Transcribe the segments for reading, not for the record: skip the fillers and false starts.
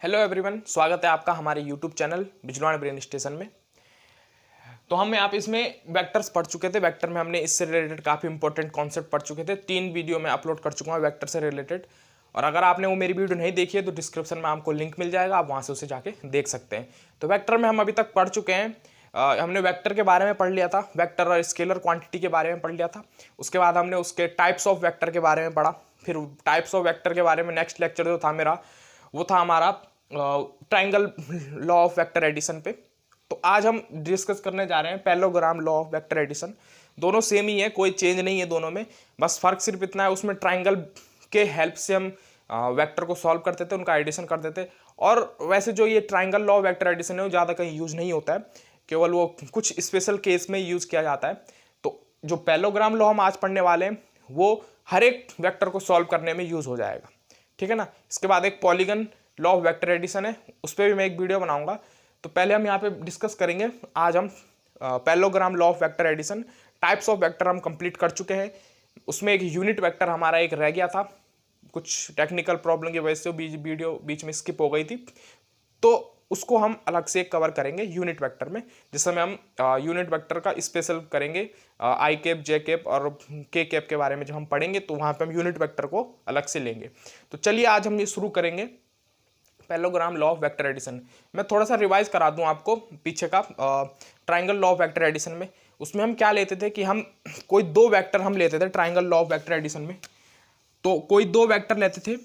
Hello everyone, स्वागत है आपका हमारे YouTube channel Bijnor brain station में। तो हम यहाँ पे इसमें वेक्टर्स पढ़ चुके थे। वेक्टर में हमने इससे रिलेटेड काफ़ी इंपॉर्टेंट कॉन्सेप्ट पढ़ चुके थे। 3 वीडियो में अपलोड कर चुका हूँ वेक्टर से रिलेटेड। और अगर आपने वो मेरी वीडियो नहीं देखी है तो डिस्क्रिप्शन में आपको लिंक मिल जाएगा, आप वहाँ से उसे जाके देख सकते हैं। तो वेक्टर में हम अभी तक पढ़ चुके हैं। हमने वेक्टर के बारे में पढ़ लिया था, वेक्टर और स्केलर क्वांटिटी के बारे में पढ़ लिया था। उसके बाद हमने उसके टाइप्स ऑफ वेक्टर के बारे में पढ़ा। फिर टाइप्स ऑफ वेक्टर के बारे में नेक्स्ट लेक्चर जो था मेरा, वो था हमारा triangle law of vector addition पे। तो आज हम डिस्कस करने जा रहे हैं parallelogram law of vector addition. दोनों सेम ही है, कोई चेंज नहीं है दोनों में, बस फर्क सिर्फ इतना है उसमें ट्राइंगल के हेल्प से हम वेक्टर को सॉल्व करते थे, उनका एडिशन करते थे। और वैसे जो ये triangle law of vector addition है वो ज़्यादा कहीं यूज नहीं होता है, केवल वो कुछ स्पेशल केस में यूज किया जाता है। तो जो पैरेललोग्राम लॉ हम आज पढ़ने वाले हैं वो हर एक वेक्टर को सॉल्व करने में यूज हो जाएगा, ठीक है ना। इसके बाद एक polygon law of vector addition है, उस पर भी मैं एक वीडियो बनाऊंगा। तो पहले हम यहाँ पे डिस्कस करेंगे। आज हम parallelogram law of vector addition, types of vector हम कंप्लीट कर चुके हैं। उसमें एक यूनिट वेक्टर हमारा एक रह गया था, कुछ टेक्निकल प्रॉब्लम की वजह से वीडियो बीच में स्किप हो गई थी, तो उसको हम अलग से कवर करेंगे यूनिट वेक्टर में, जिसमें हम यूनिट वेक्टर का स्पेशल करेंगे। आई कैप, जे कैप और के कैप के बारे में जब हम पढ़ेंगे तो वहाँ पे हम यूनिट वेक्टर को अलग से लेंगे। तो चलिए आज हम ये शुरू करेंगे parallelogram law of vector addition. मैं थोड़ा सा रिवाइज करा दूं आपको पीछे का triangle law of vector addition में। उसमें हम क्या लेते थे कि हम कोई 2 वेक्टर हम लेते थे triangle law of vector addition में। तो कोई 2 वेक्टर लेते थे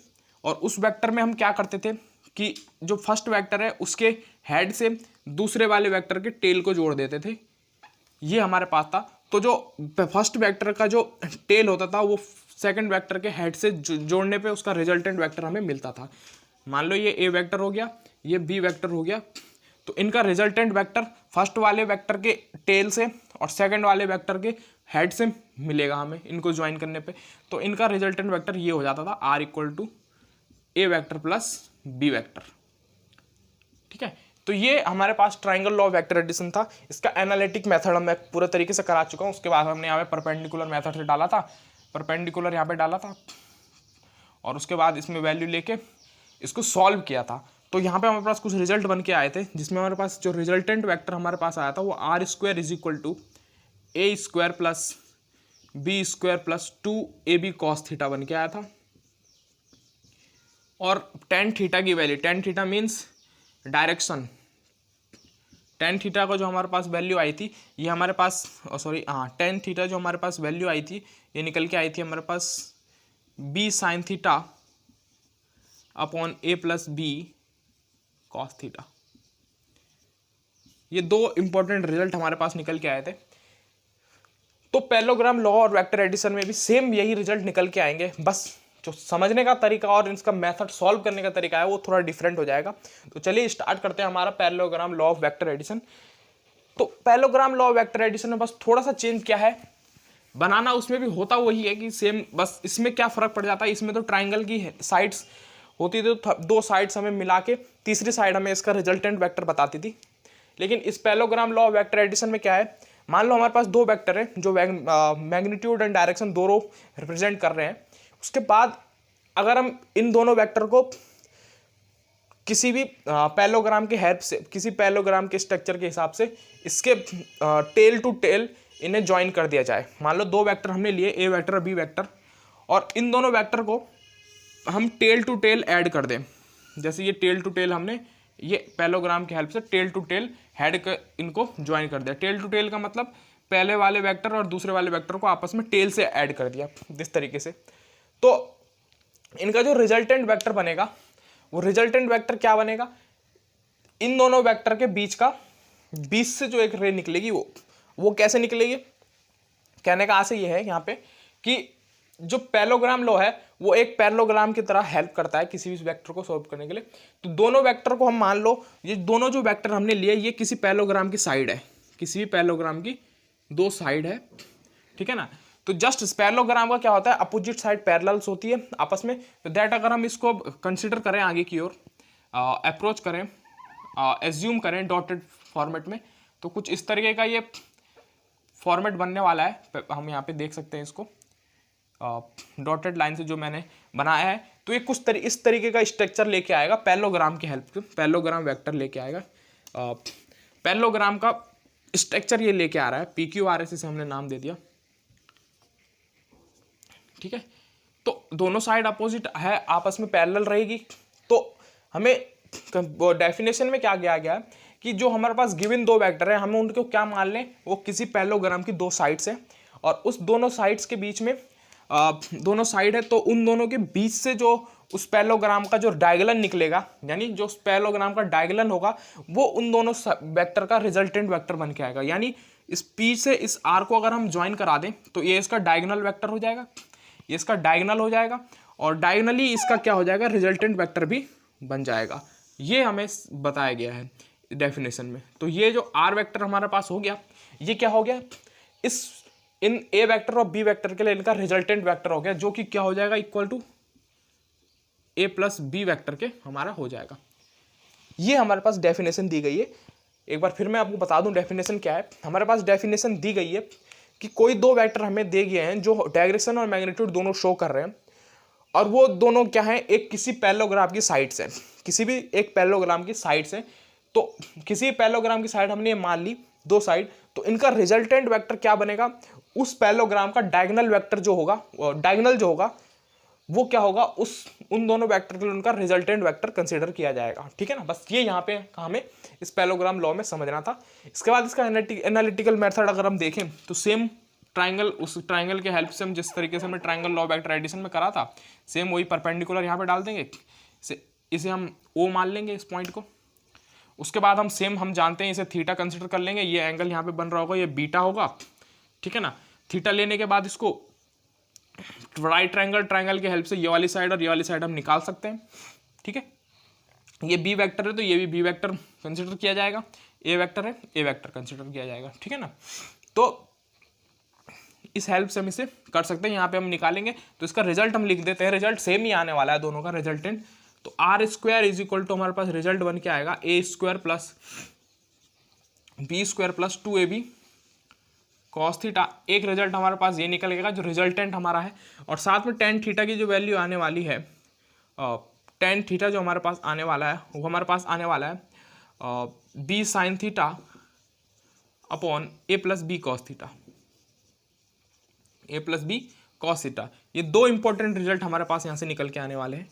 और उस वेक्टर में हम क्या करते थे कि जो फर्स्ट वेक्टर है उसके हेड से दूसरे वाले वेक्टर के टेल को जोड़ देते थे। ये हमारे पास था। तो जो फर्स्ट वेक्टर का जो टेल होता था वो सेकंड वेक्टर के हेड से जोड़ने पे उसका रिजल्टेंट वेक्टर हमें मिलता था। मान लो ये ए वेक्टर हो गया, ये बी वेक्टर हो गया, तो इनका रिजल्टेंट वेक्टर फर्स्ट वाले वेक्टर के टेल से और सेकंड वाले वेक्टर के हेड से मिलेगा हमें इनको ज्वाइन करने पे। तो इनका रिजल्टेंट वेक्टर ये हो जाता था R equal to a vector plus b vector, ठीक है। तो ये हमारे पास triangle law of vector addition था। इसका एनालिटिक मेथड मैं पूरे तरीके से करा चुका हूँ। उसके बाद हमने यहाँ पे परपेंडिकुलर मेथड से डाला था, परपेंडिकुलर यहाँ पे डाला था और उसके बाद इसमें वैल्यू लेके इसको सॉल्व किया था। तो यहाँ पे हमारे पास कुछ रिजल्ट बन के आए थे, जिसमें हमारे पास जो रिजल्टेंट वेक्टर हमारे पास आया था वो R square is equal to A square plus B square plus 2ab cos theta बन के आया था। और टेन थीटा की value, tan theta means direction, tan theta का जो हमारे पास वैल्यू आई थी ये हमारे पास टेन थीटा जो हमारे पास वैल्यू आई थी ये निकल के आई थी हमारे पास बी साइन थीटा अपॉन ए प्लस बी कॉस थीटा। ये 2 इंपॉर्टेंट रिजल्ट हमारे पास निकल के आए थे। तो पैरेललोग्राम लॉ और वेक्टर एडिशन में भी सेम यही रिजल्ट निकल के आएंगे, बस जो समझने का तरीका और इसका मेथड सॉल्व करने का तरीका है वो थोड़ा डिफरेंट हो जाएगा। तो चलिए स्टार्ट करते हैं हमारा parallelogram law of vector addition. तो parallelogram law of vector addition में बस थोड़ा सा चेंज क्या है, बनाना उसमें भी होता वही है कि सेम, बस इसमें क्या फर्क पड़ जाता है, इसमें तो ट्राइंगल की साइड्स होती थी, तो 2 साइड्स हमें मिला के तीसरी साइड हमें इसका रिजल्टेंट वेक्टर बताती थी। लेकिन इस parallelogram law of vector addition में क्या है, मान लो हमारे पास 2 वेक्टर है जो मैग्नीट्यूड एंड डायरेक्शन दोनों रिप्रेजेंट कर रहे हैं। उसके बाद अगर हम इन दोनों वेक्टर को किसी भी पैरेललोग्राम के हेल्प से, किसी पैरेललोग्राम के स्ट्रक्चर के हिसाब से इसके टेल टू टेल इन्हें ज्वाइन कर दिया जाए। मान लो 2 वेक्टर हमने लिए, ए वेक्टर और बी वेक्टर, और इन दोनों वेक्टर को हम टेल टू टेल ऐड कर दें। जैसे ये टेल टू टेल हमने ये पैरेललोग्राम की हेल्प से टेल टू टेल हेड कर इनको ज्वाइन कर दिया। टेल टू टेल का मतलब पहले वाले वेक्टर और दूसरे वाले वेक्टर को आपस में टेल से ऐड कर दिया, इस तरीके से। तो इनका जो रिजल्टेंट वेक्टर बनेगा वो रिजल्टेंट वेक्टर क्या बनेगा, इन दोनों वेक्टर के बीच का, बीच से जो एक रे निकलेगी वो कैसे निकलेगी। कहने का आशय ये है यहाँ पे कि जो पैरेललोग्राम लॉ है वो एक पैरेललोग्राम की तरह हेल्प करता है किसी भी वेक्टर को सॉल्व करने के लिए। तो दोनों वेक्टर को हम मान लो, ये दोनों जो वेक्टर हमने लिए ये किसी पैरेललोग्राम की साइड है, किसी भी पैरेललोग्राम की 2 साइड है, ठीक है ना। तो जस्ट पैरेललोग्राम का क्या होता है, अपोजिट साइड पैरेलल्स होती है आपस में। तो दैट अगर हम इसको कंसिडर करें आगे की ओर, अप्रोच करें, एज्यूम करें डॉटेड फॉर्मेट में, तो कुछ इस तरीके का ये फॉर्मेट बनने वाला है। हम यहाँ पे देख सकते हैं इसको डॉटेड लाइन से जो मैंने बनाया है। तो ये कुछ इस तरीके का स्ट्रक्चर लेके आएगा पैरेललोग्राम की हेल्प से, पैरेललोग्राम वेक्टर लेके आएगा। पैरेललोग्राम का स्ट्रक्चर ये लेके आ रहा है, PQRS से हमने नाम दे दिया, ठीक है। तो दोनों साइड अपोजिट है, आपस में पैरेलल रहेगी। तो हमें डेफिनेशन में क्या किया गया है कि जो हमारे पास गिवन दो वेक्टर है, हमें उनको क्या मान लें, वो किसी पैरेललोग्राम की दो साइड्स हैं, और उस दोनों साइड्स के बीच में दोनों साइड है, तो उन दोनों के बीच से जो उस पैरेललोग्राम का जो डायगोनल निकलेगा, यानी जो उस पैरेललोग्राम का डायगोनल होगा, वो उन दोनों वेक्टर का रिजल्टेंट वेक्टर बन के आएगा। यानी इस P से इस R को अगर हम ज्वाइन करा दें तो ये इसका डायगोनल वेक्टर हो जाएगा, ये इसका डायगोनल हो जाएगा, और डायगोनली इसका क्या हो जाएगा, रिजल्टेंट वेक्टर भी बन जाएगा। ये हमें बताया गया है डेफिनेशन में। तो ये जो R वेक्टर हमारे पास हो गया, ये क्या हो गया, इन A वेक्टर और B वेक्टर के लिए इनका रिजल्टेंट वेक्टर हो गया, जो कि क्या हो जाएगा, equal to A plus B vector के हमारा हो जाएगा। ये हमारे पास डेफिनेशन दी गई है। एक बार फिर मैं आपको बता दूं डेफिनेशन क्या है। हमारे पास डेफिनेशन दी गई है कि कोई दो वेक्टर हमें दे गए हैं जो डायरेक्शन और मैग्नीट्यूड दोनों शो कर रहे हैं, और वो दोनों क्या है, एक किसी पैरेललोग्राम की साइड से, किसी भी एक पैरेललोग्राम की साइड से। तो किसी पैरेललोग्राम की साइड हमने मान ली दो साइड, तो इनका रिजल्टेंट वेक्टर क्या बनेगा, उस पैरेललोग्राम का डायगोनल वेक्टर जो होगा, डायगोनल जो होगा वो क्या होगा, उन दोनों वेक्टर के लिए उनका रिजल्टेंट वेक्टर कंसीडर किया जाएगा। ठीक है ना, बस ये यहाँ पे हमें इस पैरेललोग्राम लॉ में समझना था। इसके बाद इसका एनालिटिकल मेथड अगर हम देखें तो सेम ट्राइंगल, उस ट्राइंगल के हेल्प से हम जिस तरीके से हमने triangle law of vector addition में करा था, सेम वही परपेंडिकुलर यहाँ पे डाल देंगे, इसे हम O मान लेंगे इस पॉइंट को। उसके बाद हम जानते हैं इसे थीटा कंसिडर कर लेंगे, ये एंगल यहाँ पे बन रहा होगा, ये बीटा होगा, ठीक है ना। थीटा लेने के बाद इसको राइट ट्राइंगल के हेल्प से ये वाली साइड और ये वाली साइड हम निकाल सकते हैं, ठीक है। ये बी वेक्टर है तो ये भी बी वेक्टर कंसिडर किया जाएगा, ए वेक्टर है ए वेक्टर कंसिडर किया जाएगा, ठीक है ना। तो इस हेल्प से हम इसे कर सकते हैं, यहाँ पे हम निकालेंगे तो इसका रिजल्ट हम लिख देते हैं, रिजल्ट सेम ही आने वाला है दोनों का रिजल्टेंट। तो R square is equal to हमारे पास रिजल्ट बन के आएगा a square plus B square plus 2ab cos theta. एक रिजल्ट हमारे पास ये निकल गया जो रिजल्टेंट हमारा है, और साथ में टेन थीटा की जो वैल्यू आने वाली है, टेन थीटा जो हमारे पास आने वाला है वो हमारे पास आने वाला है बी साइन थीटा अपॉन ए प्लस बी कॉस थीटा, ए प्लस बी कॉस थीटा। ये दो इंपॉर्टेंट रिजल्ट हमारे पास यहाँ से निकल के आने वाले हैं,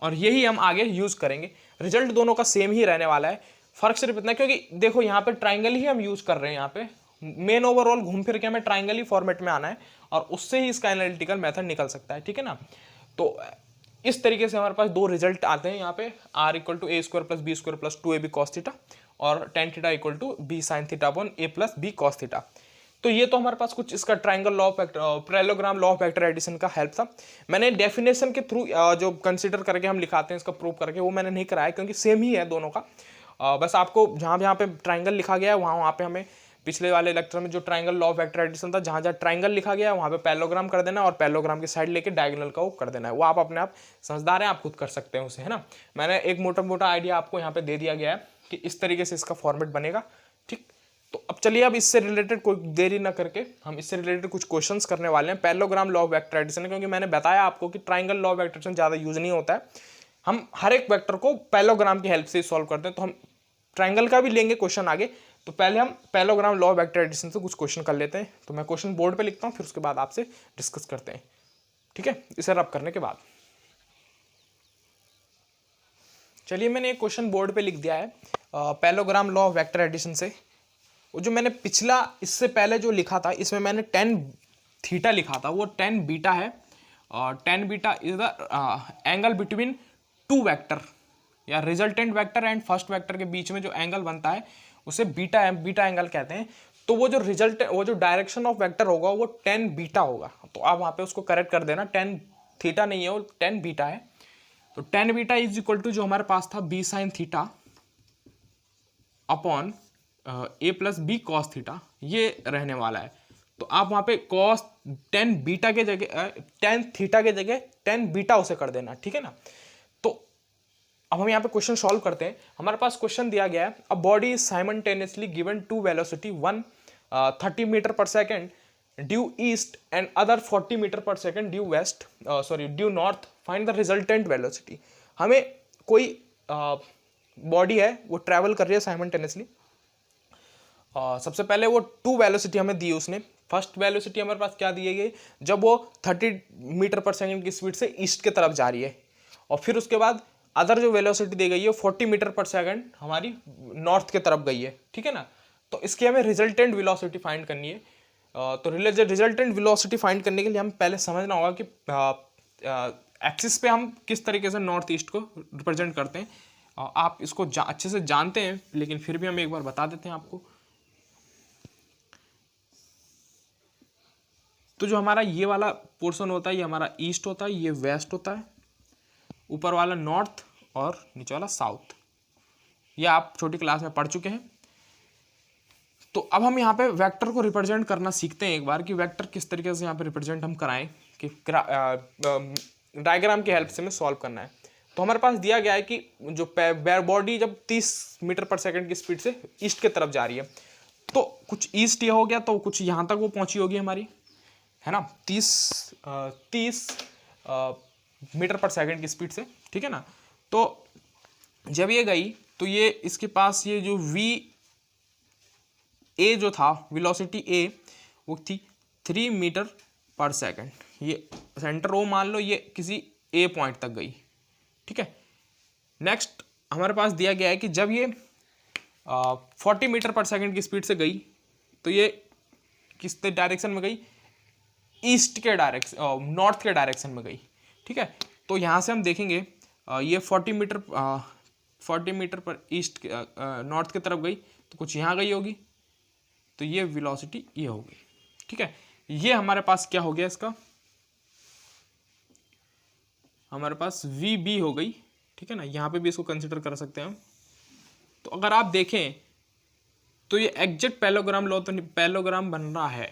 और यही हम आगे यूज करेंगे। रिजल्ट दोनों का सेम ही रहने वाला है, फर्क सिर्फ इतना क्योंकि देखो यहाँ पे ट्राइंगल ही हम यूज कर रहे हैं, यहाँ पे मेन ओवरऑल घूम फिर के हमें ट्राइंगल ही फॉर्मेट में आना है, और उससे ही इसका एनालिटिकल मेथड निकल सकता है, ठीक है ना। तो इस तरीके से हमारे पास दो रिजल्ट आते हैं यहाँ पे, R equal to A square plus B square plus 2ab cos theta, और tan theta equal to b sine theta upon A plus B cos theta. तो ये तो हमारे पास कुछ इसका triangle law of parallelogram law of vector addition का help था। मैंने डेफिनेशन के थ्रू जो कंसीडर करके हम लिखाते हैं इसका प्रूव करके, वो मैंने नहीं कराया क्योंकि सेम ही है दोनों का। बस आपको जहाँ पे ट्राइंगल लिखा गया है वहाँ पे हमें पिछले वाले लेक्चर में जो triangle law of vector addition था, जहाँ ट्राइंगल लिखा गया है वहाँ पे पैरेललोग्राम कर देना, और पैरेललोग्राम की साइड लेके डायगोनल का वो कर देना है। वो आप अपने आप समझदार हैं, आप खुद कर सकते हैं उसे, है ना। मैंने एक मोटा मोटा आइडिया आपको यहाँ पे दे दिया गया है कि इस तरीके से इसका फॉर्मेट बनेगा, ठीक। तो अब चलिए, अब इससे रिलेटेड कोई देरी ना करके हम इससे रिलेटेड कुछ क्वेश्चंस करने वाले हैं। Parallelogram law of vector addition, क्योंकि मैंने बताया आपको कि triangle law of vector addition ज़्यादा यूज नहीं होता है, हम हर एक वेक्टर को पैरेललोग्राम की हेल्प से सॉल्व करते हैं। तो हम ट्राइंगल का भी लेंगे क्वेश्चन आगे, तो पहले हम parallelogram law of vector addition से कुछ क्वेश्चन कर लेते हैं। तो मैं क्वेश्चन बोर्ड पे लिखता हूँ, फिर उसके बाद आपसे डिस्कस करते हैं, ठीक है, इसे रब करने के बाद। चलिए, मैंने एक क्वेश्चन बोर्ड पे लिख दिया है parallelogram law of vector addition से। वो जो मैंने पिछला इससे पहले जो लिखा था, इसमें मैंने टेन थीटा लिखा था, वो टेन बीटा है, और tan beta is the angle between two vector, या resultant vector and first vector के बीच में जो एंगल बनता है उसे बीटा एंगल कहते हैं। तो वो जो डायरेक्शन ऑफ वेक्टर होगा वो टेन बीटा होगा। तो आप वहाँ पे उसको करेक्ट कर देना, टेन थीटा नहीं है, वो टेन बीटा है। तो tan beta is equal to जो हमारे पास था बी साइन थीटा अपॉन ए प्लस बी कॉस थीटा, ये रहने वाला है। तो आप वहाँ पे कॉस टेन बीटा के जगह टेन थीटा के जगह टेन बीटा उसे कर देना, ठीक है ना। तो अब हम यहाँ पे क्वेश्चन सॉल्व करते हैं। हमारे पास क्वेश्चन दिया गया है, a body is simultaneously given two velocity 130 metre per second due east and other 40 metre per second due west, due north, find the resultant velocity. हमें कोई बॉडी है वो ट्रैवल कर रही है साइमल्टेनियसली। सबसे पहले वो 2 वेलोसिटी हमें दी उसने। फर्स्ट वेलोसिटी हमारे पास क्या दी गई, जब वो 30 मीटर पर सेकंड की स्पीड से ईस्ट की तरफ जा रही है, और फिर उसके बाद अदर जो वेलोसिटी दी गई है 40 मीटर पर सेकंड हमारी नॉर्थ की तरफ गई है, ठीक है ना। तो इसकी हमें रिजल्टेंट वेलोसिटी फाइंड करनी है। तो रिजल्टेंट वेलोसिटी फाइंड करने के लिए हम पहले समझना होगा कि एक्सिस पे हम किस तरीके से नॉर्थ ईस्ट को रिप्रेजेंट करते हैं। आप इसको अच्छे से जानते हैं, लेकिन फिर भी हम एक बार बता देते हैं आपको। तो जो हमारा ये वाला पोर्शन होता है ये हमारा ईस्ट होता है, ये वेस्ट होता है, ऊपर वाला नॉर्थ और नीचे वाला साउथ। ये आप छोटी क्लास में पढ़ चुके हैं। तो अब हम यहाँ पे वेक्टर को रिप्रेजेंट करना सीखते हैं एक बार, कि वेक्टर किस तरीके से यहाँ पे रिप्रेजेंट हम कराएं, कि डायग्राम की हेल्प से हमें सॉल्व करना है। तो हमारे पास दिया गया है कि जो बॉडी जब 30 मीटर पर सेकंड की स्पीड से ईस्ट की तरफ जा रही है, तो कुछ ईस्ट ये हो गया, तो कुछ यहाँ तक वो पहुंची होगी हमारी, है ना, 30 मीटर पर सेकंड की स्पीड से, ठीक है ना। तो जब ये गई तो ये इसके पास ये जो वी ए जो था, वेलोसिटी ए, वो थी 3 मीटर पर सेकंड। ये सेंटर ओ मान लो, ये किसी ए पॉइंट तक गई, ठीक है। नेक्स्ट हमारे पास दिया गया है कि जब ये 40 मीटर पर सेकंड की स्पीड से गई, तो ये किस डायरेक्शन में गई, ईस्ट के डायरेक्शन, नॉर्थ के डायरेक्शन में गई, ठीक है। तो यहाँ से हम देखेंगे ये 40 मीटर पर ईस्ट नॉर्थ की तरफ गई, तो कुछ यहाँ गई होगी, तो ये वेलोसिटी ये हो गई, ठीक है। ये हमारे पास क्या हो गया, इसका हमारे पास वी बी हो गई, ठीक है ना। यहाँ पे भी इसको कंसिडर कर सकते हैं हम। तो अगर आप देखें तो ये एग्जैक्ट पैरेललोग्राम लो, तो पैरेललोग्राम बन रहा है,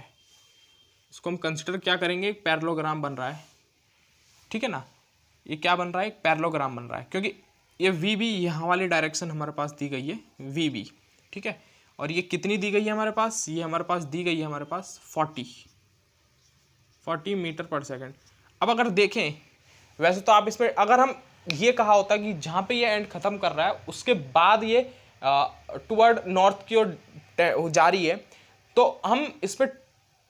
इसको हम कंसिडर क्या करेंगे, एक पैरेललोग्राम बन रहा है, ठीक है ना। ये क्या बन रहा है, एक पैरेललोग्राम बन रहा है, क्योंकि ये वी बी यहाँ वाली डायरेक्शन हमारे पास दी गई है वी बी, ठीक है। और ये कितनी दी गई है हमारे पास, ये हमारे पास दी गई है हमारे पास 40 मीटर पर सेकंड। अब अगर देखें, वैसे तो आप इसमें अगर हम ये कहा होता कि जहाँ पे ये एंड खत्म कर रहा है उसके बाद ये टुवर्ड नॉर्थ की ओर जा रही है, तो हम इस पर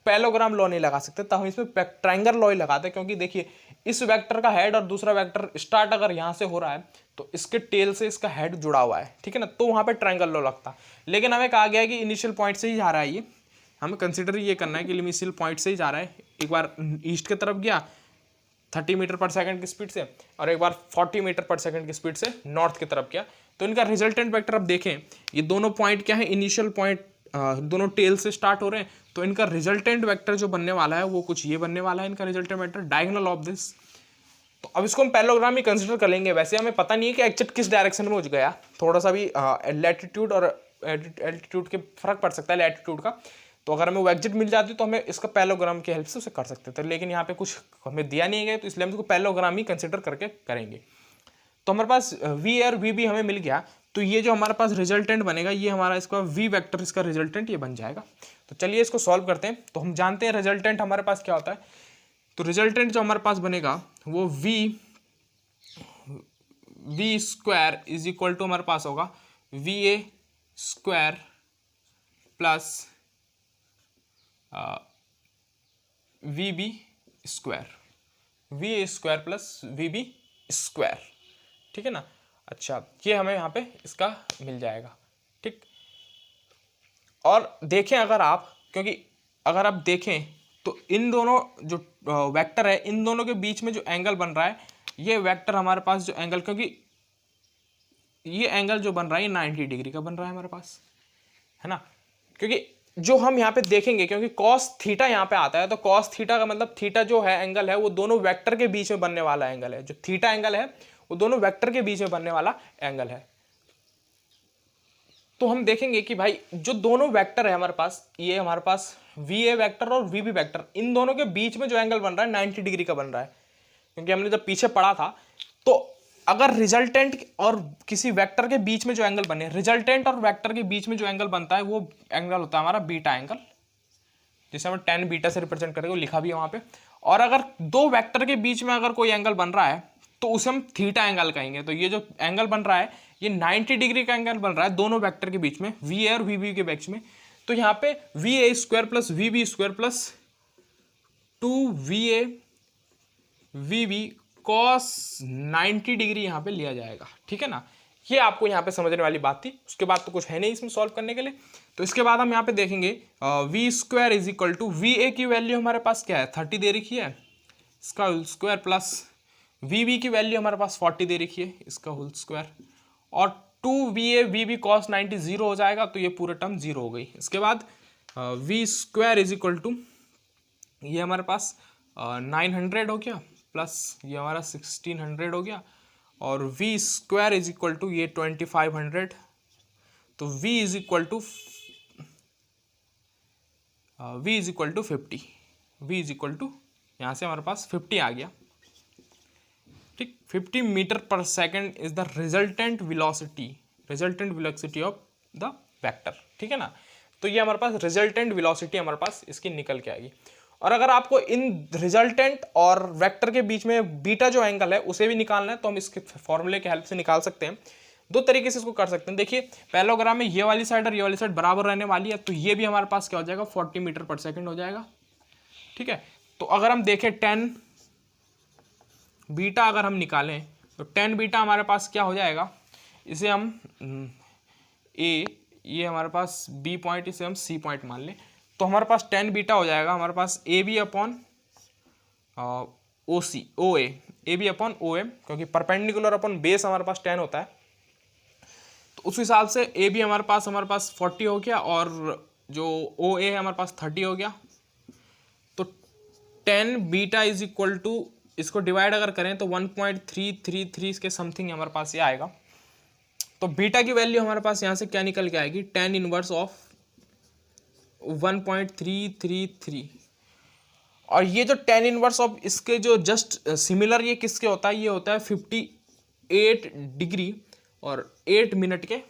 पैरेललोग्राम लॉ नहीं लगा सकते, तो हम इसमें ट्रायंगल लॉ ही लगाते हैं। क्योंकि देखिए इस वेक्टर का हेड और दूसरा वेक्टर स्टार्ट अगर यहाँ से हो रहा है, तो इसके टेल से इसका हेड जुड़ा हुआ है, ठीक है ना, तो वहाँ पे ट्रायंगल लॉ लगता। लेकिन हमें कहा गया है कि इनिशियल पॉइंट से ही जा रहा है, ये हमें कंसिडर ये करना है कि इनिशियल पॉइंट से ही जा रहा है। एक बार ईस्ट की तरफ गया 30 मीटर पर सेकंड की स्पीड से, और एक बार 40 मीटर पर सेकंड की स्पीड से नॉर्थ की तरफ गया। तो इनका रिजल्टेंट वेक्टर अब देखें, ये दोनों पॉइंट क्या है, इनिशियल पॉइंट दोनों टेल से स्टार्ट हो रहे हैं, तो इनका रिजल्टेंट वेक्टर जो बनने वाला है वो कुछ ये बनने वाला है, इनका resultant vector diagonal of this. तो अब इसको हम पैरेललोग्राम ही कंसिडर कर लेंगे। वैसे हमें पता नहीं है कि एक्चुअली किस डायरेक्शन में उठ गया, थोड़ा सा भी लैटिट्यूड और एल्टीट्यूड के फर्क पड़ सकता है लैटिट्यूड का। तो अगर हमें वो एग्जिट मिल जाती तो हमें इसका पैरेललोग्राम की हेल्प से उसे कर सकते थे, लेकिन यहाँ पे कुछ हमें दिया नहीं गया, तो इसलिए हम इसको पैरेललोग्राम ही कंसिडर करके करेंगे। तो हमारे पास वी और वी बी हमें मिल गया, तो ये जो हमारे पास रिजल्टेंट बनेगा ये हमारा इसका वी वेक्टर, इसका रिजल्टेंट ये बन जाएगा। तो चलिए इसको सॉल्व करते हैं। तो हम जानते हैं रिजल्टेंट हमारे पास क्या होता है, तो रिजल्टेंट जो हमारे पास बनेगा वो V square is equal to हमारे पास होगा V A square plus V B square, V A square plus V B square, ठीक है ना। अच्छा, ये हमें यहाँ पे इसका मिल जाएगा, ठीक। और देखें अगर आप, क्योंकि अगर आप देखें तो इन दोनों जो वेक्टर है, इन दोनों के बीच में जो एंगल बन रहा है, ये वेक्टर हमारे पास जो एंगल, क्योंकि ये एंगल जो बन रहा है ये 90 डिग्री का बन रहा है हमारे पास, है ना। क्योंकि जो हम यहाँ पे देखेंगे, क्योंकि कॉस थीटा यहाँ पे आता है, तो कॉस थीटा का मतलब थीटा जो है एंगल है वो दोनों वेक्टर के बीच में बनने वाला एंगल है। जो थीटा एंगल है वो दोनों वेक्टर के बीच में बनने वाला एंगल है। तो हम देखेंगे कि भाई जो दोनों वेक्टर है हमारे पास, ये हमारे पास वी ए वेक्टर और वी बी वेक्टर, इन दोनों के बीच में जो एंगल बन रहा है 90 डिग्री का बन रहा है। क्योंकि हमने जब पीछे पढ़ा था, तो अगर रिजल्टेंट और किसी वेक्टर के बीच में जो एंगल बने, रिजल्टेंट और वेक्टर के बीच में जो एंगल बनता है वो एंगल होता है हमारा बीटा एंगल, जिसे हम tan बीटा से रिप्रेजेंट करेंगे, वो लिखा भी है वहाँ पे। और अगर दो वेक्टर के बीच में अगर कोई एंगल बन रहा है तो उसे हम थीटा एंगल कहेंगे। तो ये जो एंगल बन रहा है ये 90 डिग्री का एंगल बन रहा है दोनों वेक्टर के बीच में, वी ए और वी बी के बीच में। तो यहाँ पे V A square plus V B square plus 2VA VB cos 90 degree यहाँ पे लिया जाएगा, ठीक है ना। ये आपको यहाँ पे समझने वाली बात थी। उसके बाद तो कुछ है नहीं इसमें सॉल्व करने के लिए। तो इसके बाद हम यहाँ पे देखेंगे V square is equal to V A की वैल्यू हमारे पास क्या है 30 दे रखी है, इसका whole square, plus V B की वैल्यू हमारे पास 40 दे रखी है, इसका होल स्क्वायर, और 2VA VB cos 90 जीरो हो जाएगा, तो ये पूरा टर्म जीरो हो गई। इसके बाद V square is equal to ये हमारे पास 900 हो गया, प्लस ये हमारा 1600 हो गया, और V square is equal to ये 2500। तो v is equal to 50, v is equal to यहाँ से हमारे पास 50 आ गया, ठीक। 50 metre per second is the resultant velocity of the vector, ठीक है ना। तो ये हमारे पास रिजल्टेंट वेलोसिटी हमारे पास इसकी निकल के आएगी। और अगर आपको इन रिजल्टेंट और वेक्टर के बीच में बीटा जो एंगल है उसे भी निकालना है तो हम इसके फॉर्मूले के हेल्प से निकाल सकते हैं। दो तरीके से इसको कर सकते हैं। देखिए पैरेललोग्राम में ये वाली साइड और ये वाली साइड बराबर रहने वाली है, तो ये भी हमारे पास क्या हो जाएगा 40 मीटर पर सेकेंड हो जाएगा, ठीक है। तो अगर हम देखें tan बीटा अगर हम निकालें तो tan बीटा हमारे पास क्या हो जाएगा, इसे हम ये हमारे पास B पॉइंट, इसे हम C पॉइंट मान लें, तो हमारे पास tan बीटा हो जाएगा हमारे पास AB upon AB upon OM, क्योंकि परपेंडिकुलर अपॉन बेस हमारे पास tan होता है। तो उस हिसाब से AB हमारे पास 40 हो गया, और जो OA है हमारे पास 30 हो गया। तो tan beta is equal to, इसको डिवाइड अगर करें तो 1.333 के समथिंग हमारे पास ये आएगा। तो बीटा की वैल्यू हमारे पास यहाँ से क्या निकल के आएगी, tan इनवर्स ऑफ 1.333। और ये जो tan इनवर्स ऑफ इसके जो जस्ट सिमिलर ये किसके होता है, ये होता है 58 डिग्री और 8 मिनट के,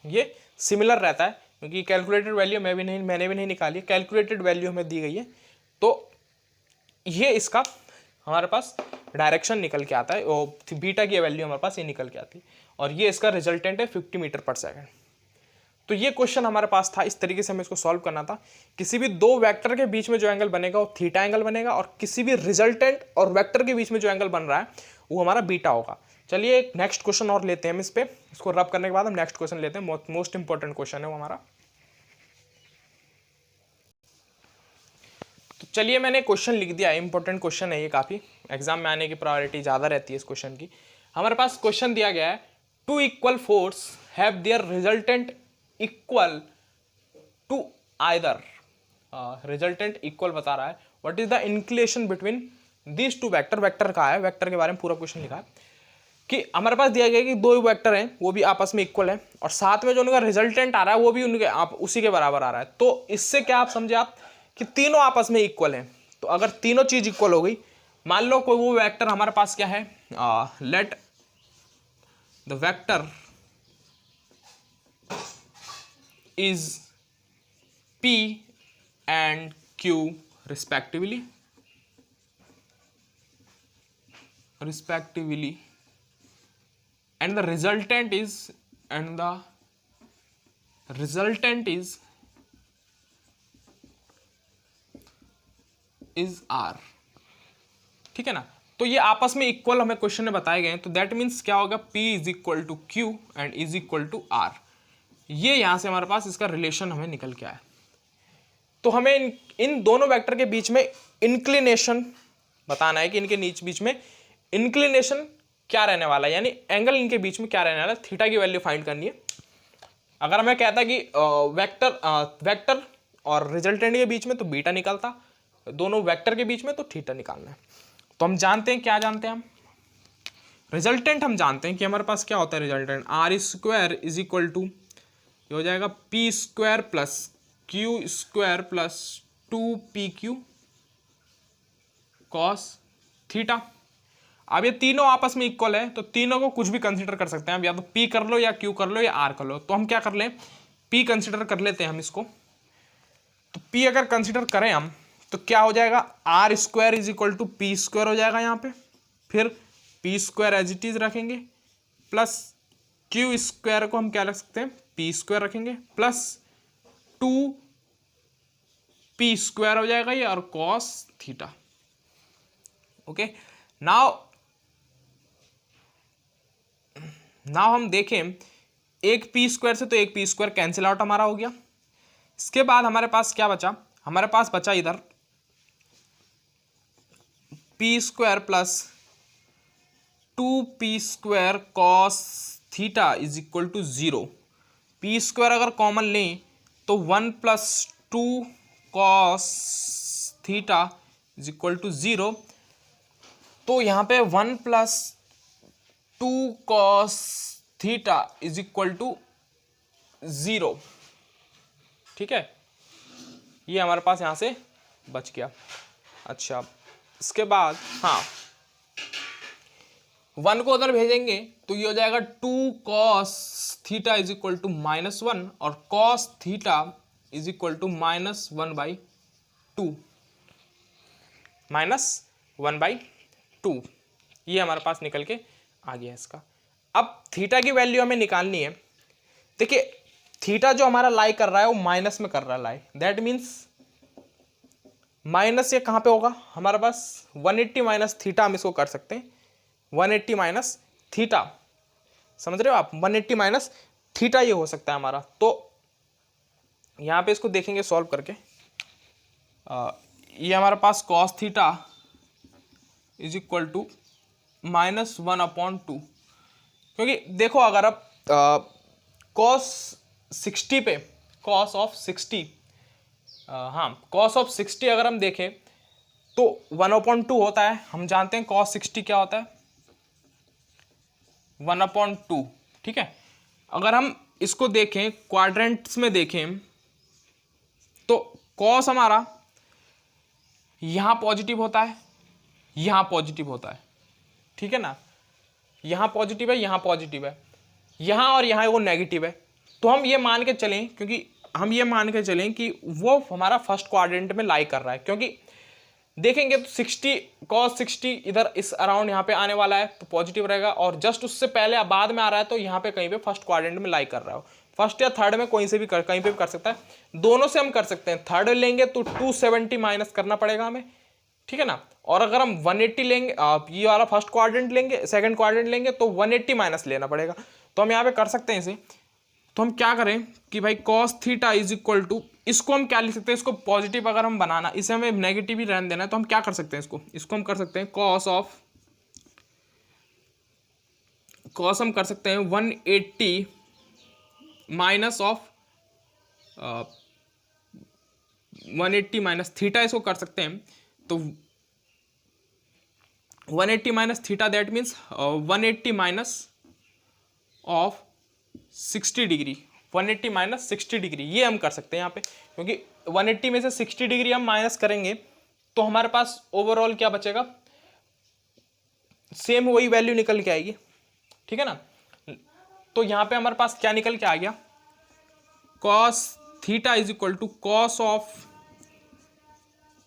ये सिमिलर रहता है, क्योंकि कैलकुलेटेड वैल्यू मैंने भी नहीं निकाली, कैलकुलेटेड वैल्यू हमें दी गई है। तो ये इसका हमारे पास डायरेक्शन निकल के आता है, और बीटा की वैल्यू हमारे पास ये निकल के आती है, और ये इसका रिजल्टेंट है 50 मीटर पर सेकेंड। तो ये क्वेश्चन हमारे पास था, इस तरीके से हमें इसको सॉल्व करना था। किसी भी दो वेक्टर के बीच में जो एंगल बनेगा वो थीटा एंगल बनेगा, और किसी भी रिजल्टेंट और वेक्टर के बीच में जो एंगल बन रहा है वो हमारा बीटा होगा। चलिए एक नेक्स्ट क्वेश्चन और लेते हैं हम इस पे, इसको रब करने के बाद हम नेक्स्ट क्वेश्चन लेते हैं, मोस्ट इंपॉर्टेंट क्वेश्चन है वो हमारा। तो चलिए मैंने क्वेश्चन लिख दिया, इंपॉर्टेंट क्वेश्चन है ये, काफी एग्जाम में आने की प्रायोरिटी ज्यादा रहती है इस क्वेश्चन की। हमारे पास क्वेश्चन दिया गया है, two equal force have their resultant equal to either, resultant equal बता रहा है, what is the inclination between this two vector, vector का है, वेक्टर के बारे में पूरा क्वेश्चन लिखा है कि हमारे पास दिया गया है कि दो वेक्टर हैं वो भी आपस में इक्वल है, और साथ में जो उनका रिजल्टेंट आ रहा है वो भी उनके उसी के बराबर आ रहा है। तो इससे क्या आप समझे आप कि तीनों आपस में इक्वल हैं। तो अगर तीनों चीज इक्वल हो गई, मान लो कोई वो वेक्टर हमारे पास क्या है, let the vector is P and Q respectively, and the resultant is R, ठीक है ना। तो ये आपस में इक्वल हमें क्वेश्चन में बताए गए हैं, तो दैट मीन्स क्या होगा, P is equal to Q and is equal to R। ये यहां से हमारे पास इसका रिलेशन हमें निकल के आया। तो हमें इन दोनों वेक्टर के बीच में इंक्लिनेशन बताना है कि इनके बीच में इंक्लिनेशन क्या रहने वाला है, यानी एंगल इनके बीच में क्या रहने वाला है, थीटा की वैल्यू फाइंड करनी है। अगर हमें कहता कि वेक्टर और रिजल्टेंट के बीच में तो बीटा निकलता, दोनों वेक्टर के बीच में तो थीटा निकालना है। तो हम जानते हैं, क्या जानते हैं हम, रिजल्टेंट हम जानते हैं कि हमारे पास क्या होता है resultant, R square is equal to हो जाएगा P square plus Q square plus 2PQ cos theta. अब ये तीनों आपस में इक्वल है, तो तीनों को कुछ भी कंसीडर कर सकते हैं, अब या तो P कर लो या Q कर लो या R कर लो। तो हम क्या कर लें, P कंसीडर कर लेते हैं हम इसको, तो P अगर कंसिडर करें हम तो क्या हो जाएगा, R square is equal to P square हो जाएगा यहाँ पे, फिर P square as it is रखेंगे, प्लस क्यू स्क्वायर को हम क्या रख सकते हैं, पी स्क्वायर रखेंगे, प्लस 2p स्क्वायर हो जाएगा ये, और कॉस थीटा। ओके, नाउ हम देखें, एक पी स्क्वायर से तो एक पी स्क्वायर कैंसिल आउट हमारा हो गया। इसके बाद हमारे पास क्या बचा, हमारे पास बचा इधर P square plus 2p square cos theta is equal to 0। P square अगर कॉमन लें तो 1 plus 2 cos theta is equal to 0। तो यहाँ पे 1 plus 2 cos theta is equal to 0। ठीक है, ये हमारे पास यहाँ से बच गया। अच्छा, इसके बाद हाँ 1 को उधर भेजेंगे तो ये हो जाएगा 2 cos theta is equal to -1, और cos theta is equal to -1/2, -1/2। ये हमारे पास निकल के आ गया इसका। अब थीटा की वैल्यू हमें निकालनी है। देखिए थीटा जो हमारा लाई कर रहा है वो माइनस में कर रहा है लाई, दैट मीन्स माइनस ये कहाँ पे होगा हमारे पास 180 माइनस थीटा, हम इसको कर सकते हैं 180 माइनस थीटा, समझ रहे हो आप, 180 माइनस थीटा ये हो सकता है हमारा। तो यहाँ पे इसको देखेंगे सॉल्व करके, ये हमारे पास cos theta is equal to -1/2, क्योंकि देखो अगर आप कॉस 60 पे कॉस ऑफ 60 कॉस ऑफ 60 अगर हम देखें तो 1/2 होता है। हम जानते हैं कॉस 60 क्या होता है, 1/2। ठीक है, अगर हम इसको देखें क्वाड्रेंट्स में देखें तो कॉस हमारा यहाँ पॉजिटिव होता है, यहाँ पॉजिटिव होता है। ठीक है ना, यहाँ पॉजिटिव है, यहाँ पॉजिटिव है, यहाँ और यहाँ वो नेगेटिव है। तो हम ये मान के चलें, क्योंकि हम ये मान के चलें कि वो हमारा फर्स्ट क्वाड्रेंट में लाई कर रहा है, क्योंकि देखेंगे तो 60 cos 60 इधर इस अराउंड यहाँ पे आने वाला है तो पॉजिटिव रहेगा, और जस्ट उससे पहले बाद में आ रहा है तो यहाँ पे कहीं पे फर्स्ट क्वाड्रेंट में लाई कर रहा हो, फर्स्ट या थर्ड में कोई से भी कहीं पे भी कर सकता है, दोनों से हम कर सकते हैं। थर्ड लेंगे तो 270 माइनस करना पड़ेगा हमें, ठीक है ना, और अगर हम 180 लेंगे, ये वाला फर्स्ट क्वाड्रेंट लेंगे, सेकंड क्वाड्रेंट लेंगे तो 180 माइनस लेना पड़ेगा। तो हम यहाँ पे कर सकते हैं इसे। तो हम क्या करें कि भाई cos theta is equal to, इसको हम क्या लिख सकते हैं, इसको पॉजिटिव अगर हम बनाना, इसे हमें नेगेटिव ही रहने देना है, तो हम क्या कर सकते हैं, इसको हम कर सकते हैं कॉस हम कर सकते हैं 180 माइनस ऑफ 180 माइनस थीटा, इसको कर सकते हैं। तो 180 minus theta that means 180 minus of 60 degree, 180 minus 60 degree, ये हम कर सकते हैं यहाँ पे, क्योंकि 180 में से 60 डिग्री हम माइनस करेंगे तो हमारे पास ओवरऑल क्या बचेगा, सेम वही वैल्यू निकल के आएगी। ठीक है ना, तो यहाँ पे हमारे पास क्या निकल के आ गया, cos theta is equal to cos of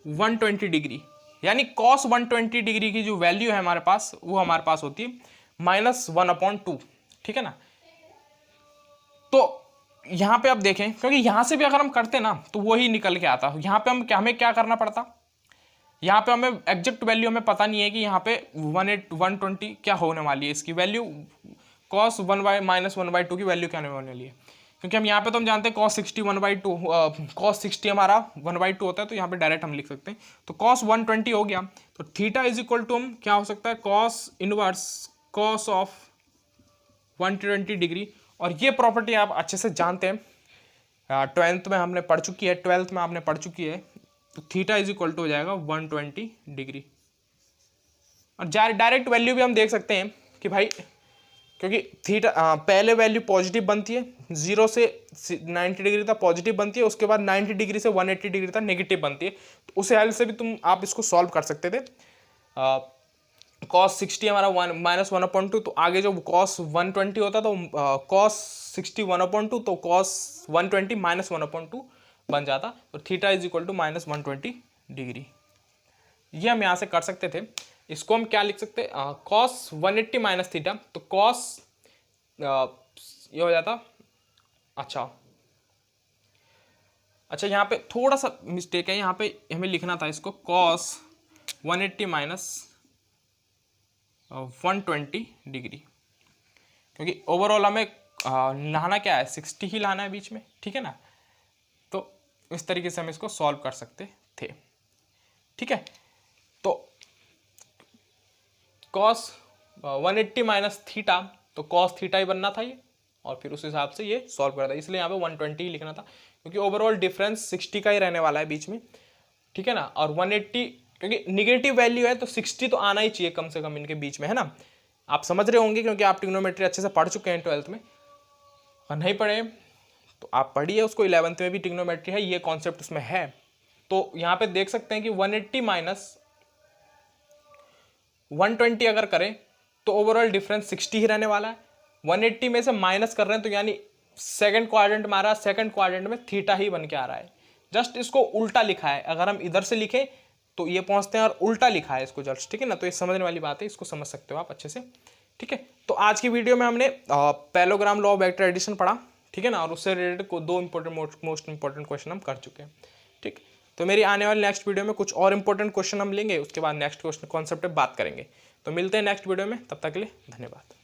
120 degree, यानी कॉस 120 डिग्री की जो वैल्यू है हमारे पास वो हमारे पास होती है -1/2। ठीक है ना, तो यहाँ पे आप देखें, क्योंकि यहाँ से भी अगर हम करते ना तो वही निकल के आता। यहाँ पे हमें क्या करना पड़ता, यहाँ पे हमें एग्जैक्ट वैल्यू हमें पता नहीं है कि यहाँ पे 120 क्या होने वाली है, इसकी वैल्यू cos 1/-1/2 की वैल्यू क्या होने वाली है, क्योंकि हम यहाँ पे तो हम जानते हैं cos 60 1/2, cos 60 हमारा 1/2 होता है, तो यहाँ पे डायरेक्ट हम लिख सकते हैं। तो cos 120 हो गया, तो थीटा इज इक्वल टू हम क्या हो सकता है, cos inverse cos of 120 degree. और ये प्रॉपर्टी आप अच्छे से जानते हैं, 12th में हमने पढ़ चुकी है, 12th में आपने पढ़ चुकी है। तो थीटा इज इक्वल टू हो जाएगा 120 डिग्री। और डायरेक्ट वैल्यू भी हम देख सकते हैं कि भाई, क्योंकि थीटा पहले वैल्यू पॉजिटिव बनती है, 0 से 90 डिग्री तक पॉजिटिव बनती है, उसके बाद 90 डिग्री से 180 डिग्री तक नेगेटिव बनती है। तो उस हेल्प से भी आप इसको सॉल्व कर सकते थे। cos 60 हमारा -1/2, तो आगे जो cos 120 होता तो cos 60 1/2, तो cos 120 -1/2 बन जाता। तो theta is equal to -120 degree. ये हम यहाँ से कर सकते थे। इसको हम क्या लिख सकते हैं, कॉस 180 माइनस थीटा, तो कॉस ये हो जाता। अच्छा यहाँ पे थोड़ा सा मिस्टेक है, यहाँ पे हमें लिखना था इसको कॉस 180 माइनस 120 डिग्री, क्योंकि ओवरऑल हमें लाना क्या है, 60 ही लाना है बीच में, ठीक है ना। तो इस तरीके से हम इसको सॉल्व कर सकते थे, ठीक है। तो कॉस 180 माइनस थीटा, तो कॉस थीटा ही बनना था ये, और फिर उस हिसाब से ये सॉल्व करना था, इसलिए यहाँ पे 120 ही लिखना था, क्योंकि ओवरऑल डिफरेंस 60 का ही रहने वाला है बीच में, ठीक है ना। और 180 क्योंकि निगेटिव वैल्यू है तो 60 तो आना ही चाहिए कम से कम इनके बीच में, है ना। आप समझ रहे होंगे क्योंकि आप ट्रिग्नोमेट्री अच्छे से पढ़ चुके हैं 12th में, और नहीं पढ़े तो आप पढ़िए उसको, 11th में भी ट्रिग्नोमेट्री है, ये कॉन्सेप्ट उसमें है। तो यहाँ पे देख सकते हैं कि 180 माइनस 120 अगर करें तो ओवरऑल डिफरेंस 60 ही रहने वाला है। 180 में से माइनस कर रहे हैं तो यानी सेकंड क्वाड्रेंट में आ रहा है, सेकंड क्वाड्रेंट में थीटा ही बन के आ रहा है। जस्ट इसको उल्टा लिखा है, अगर हम इधर से लिखें तो ये पहुंचते हैं, और उल्टा लिखा है इसको जस्ट, ठीक है ना। तो ये समझने वाली बात है, इसको समझ सकते हो आप अच्छे से, ठीक है। तो आज की वीडियो में हमने parallelogram law of vector addition पढ़ा, ठीक है ना, और उससे रिलेटेड को 2 मोस्ट इंपॉर्टेंट क्वेश्चन हम कर चुके हैं, ठीक। तो मेरी आने वाली नेक्स्ट वीडियो में कुछ और इंपॉर्टेंट क्वेश्चन हम लेंगे, उसके बाद नेक्स्ट क्वेश्चन कॉन्सेप्ट पे बात करेंगे। तो मिलते हैं नेक्स्ट वीडियो में, तब तक के लिए धन्यवाद।